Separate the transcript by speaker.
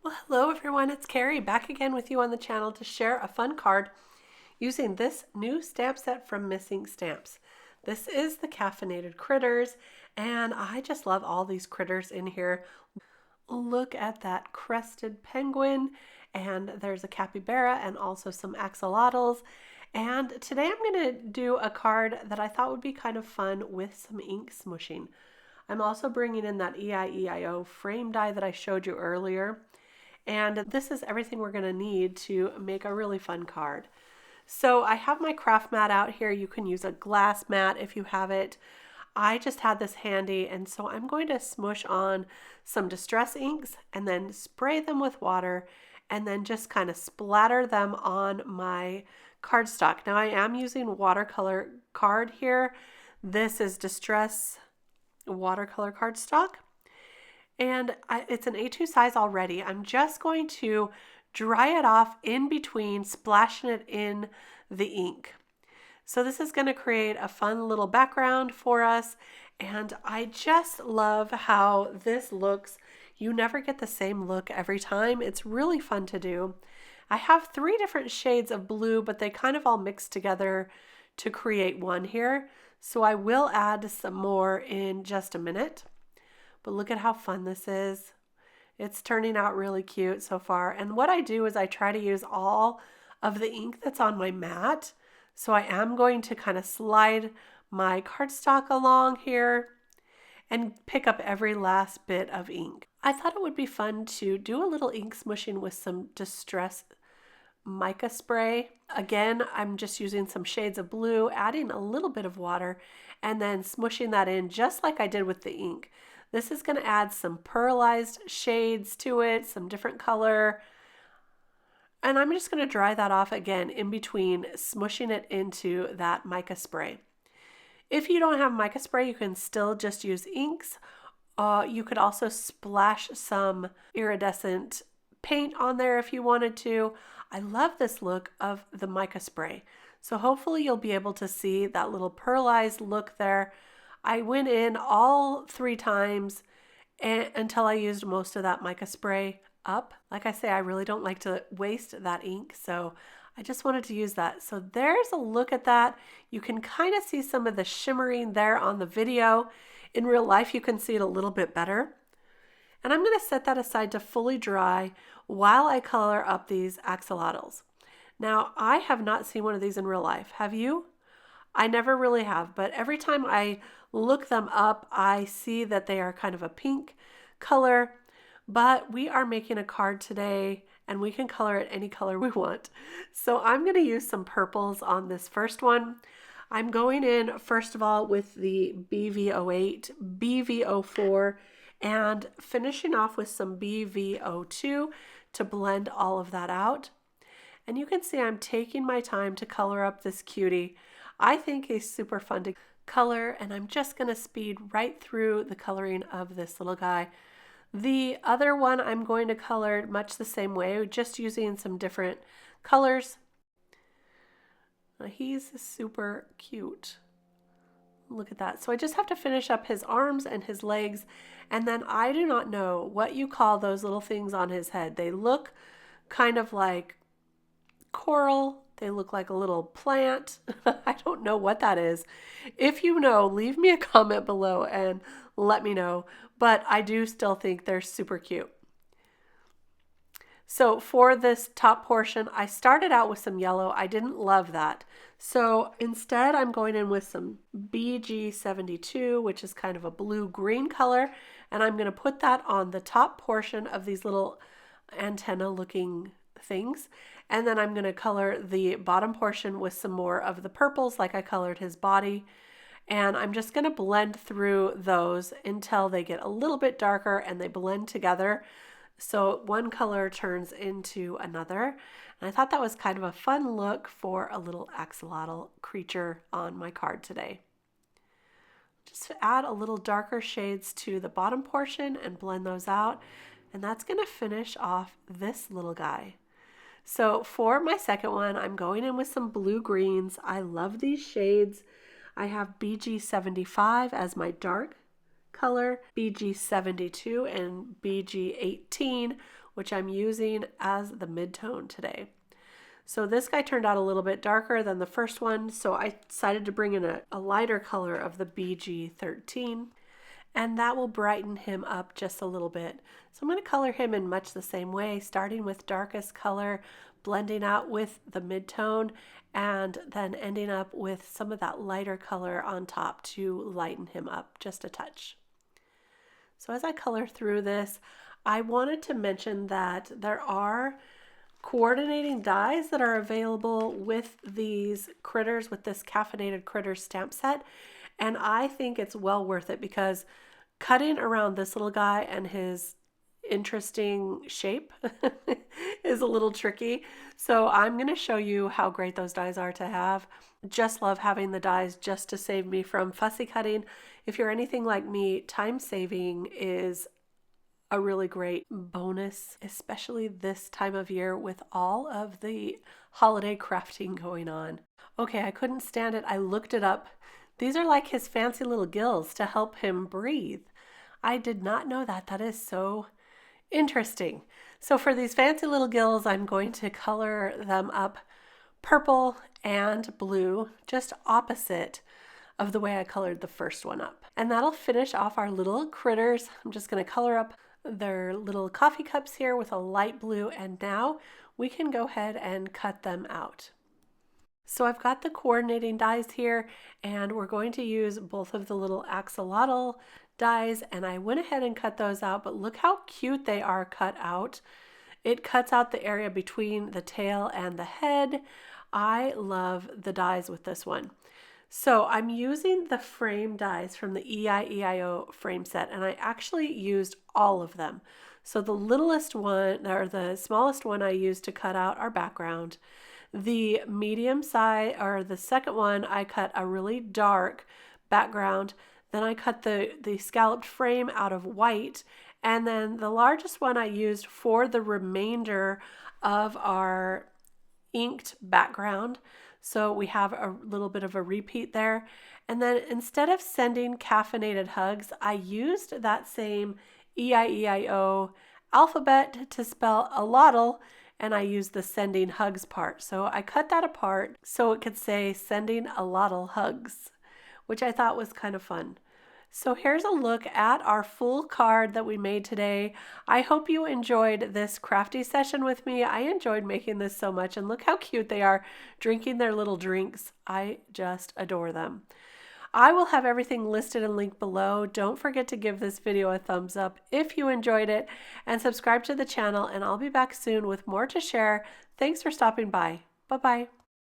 Speaker 1: Well, hello everyone, it's Kari back again with you on the channel to share a fun card using this new stamp set from Missing Stamps. This is the Caffeinated Critters, and I just love all these critters in here. Look at that crested penguin, and there's a capybara and also some axolotls. And today I'm going to do a card that I thought would be kind of fun with some ink smooshing. I'm also bringing in that Eieio frame die that I showed you earlier. And this is everything we're going to need to make a really fun card. So I have my craft mat out here. You can use a glass mat if you have it. I just had this handy, and so I'm going to smoosh on some distress inks and then spray them with water and then just kind of splatter them on my cardstock. Now I am using watercolor card here. This is Distress watercolor cardstock. And it's an A2 size already. I'm just going to dry it off in between splashing it in the ink. So this is going to create a fun little background for us. And I just love how this looks. You never get the same look every time. It's really fun to do. I have 3 different shades of blue, but they kind of all mix together to create one here. So I will add some more in just a minute. But look at how fun this is. It's turning out really cute so far. And what I do is I try to use all of the ink that's on my mat. So I am going to kind of slide my cardstock along here and pick up every last bit of ink. I thought it would be fun to do a little ink smooshing with some Distress mica spray. Again, I'm just using some shades of blue, adding a little bit of water, and then smooshing that in just like I did with the ink. This is going to add some pearlized shades to it, some different color. And I'm just going to dry that off again in between smooshing it into that mica spray. If you don't have mica spray, you can still just use inks. You could also splash some iridescent paint on there if you wanted to. I love this look of the mica spray. So hopefully you'll be able to see that little pearlized look there. I went in all 3 times until I used most of that mica spray up. Like I say, I really don't like to waste that ink, so I just wanted to use that. So there's a look at that. You can kind of see some of the shimmering there on the video. In real life, you can see it a little bit better. And I'm going to set that aside to fully dry while I color up these axolotls. Now, I have not seen one of these in real life. Have you? I never really have, but every time I look them up, I see that they are kind of a pink color, but we are making a card today and we can color it any color we want. So I'm going to use some purples on this first one. I'm going in, first of all, with the BV08, BV04, and finishing off with some BV02 to blend all of that out. And you can see I'm taking my time to color up this cutie. I think he's super fun to color, and I'm just going to speed right through the coloring of this little guy. The other one I'm going to color much the same way, just using some different colors. He's super cute. Look at that. So I just have to finish up his arms and his legs, and then I do not know what you call those little things on his head. They look kind of like coral. They look like a little plant. I don't know what that is. If you know, leave me a comment below and let me know. But I do still think they're super cute. So for this top portion, I started out with some yellow. I didn't love that. So instead, I'm going in with some BG72, which is kind of a blue-green color. And I'm going to put that on the top portion of these little antenna-looking things. And then I'm going to color the bottom portion with some more of the purples like I colored his body. And I'm just going to blend through those until they get a little bit darker and they blend together. So one color turns into another. And I thought that was kind of a fun look for a little axolotl creature on my card today. Just add a little darker shades to the bottom portion and blend those out. And that's going to finish off this little guy. So for my second one, I'm going in with some blue greens. I love these shades. I have BG75 as my dark color, BG72 and BG18 which I'm using as the mid-tone today. So this guy turned out a little bit darker than the first one, so I decided to bring in a lighter color of the BG13, and that will brighten him up just a little bit. So I'm going to color him in much the same way, starting with darkest color, blending out with the mid-tone, and then ending up with some of that lighter color on top to lighten him up just a touch. So as I color through this, I wanted to mention that there are coordinating dies that are available with these critters, with this Caffeinated Critters stamp set, and I think it's well worth it because cutting around this little guy and his interesting shape is a little tricky. So I'm going to show you how great those dies are to have. Just love having the dies just to save me from fussy cutting. If you're anything like me, time saving is a really great bonus, especially this time of year with all of the holiday crafting going on. Okay, I couldn't stand it. I looked it up. These are like his fancy little gills to help him breathe. I did not know that. That is so interesting. So for these fancy little gills, I'm going to color them up purple and blue, just opposite of the way I colored the first one up. And that'll finish off our little critters. I'm just going to color up their little coffee cups here with a light blue, and now we can go ahead and cut them out. So I've got the coordinating dies here, and we're going to use both of the little axolotl dies, and I went ahead and cut those out, but look how cute they are cut out. It cuts out the area between the tail and the head. I love the dies with this one. So I'm using the frame dies from the Eieio frame set, and I actually used all of them. So the littlest one, or the smallest one, I used to cut out our background. The medium size, or the second one, I cut a really dark background. Then I cut the scalloped frame out of white, and then the largest one I used for the remainder of our inked background. So we have a little bit of a repeat there. And then instead of sending caffeinated hugs, I used that same Eieio alphabet to spell Alotl, and I used the sending hugs part. So I cut that apart so it could say sending Alotl hugs, which I thought was kind of fun. So here's a look at our full card that we made today. I hope you enjoyed this crafty session with me. I enjoyed making this so much, and look how cute they are drinking their little drinks. I just adore them. I will have everything listed and linked below. Don't forget to give this video a thumbs up if you enjoyed it, and subscribe to the channel, and I'll be back soon with more to share. Thanks for stopping by. Bye-bye.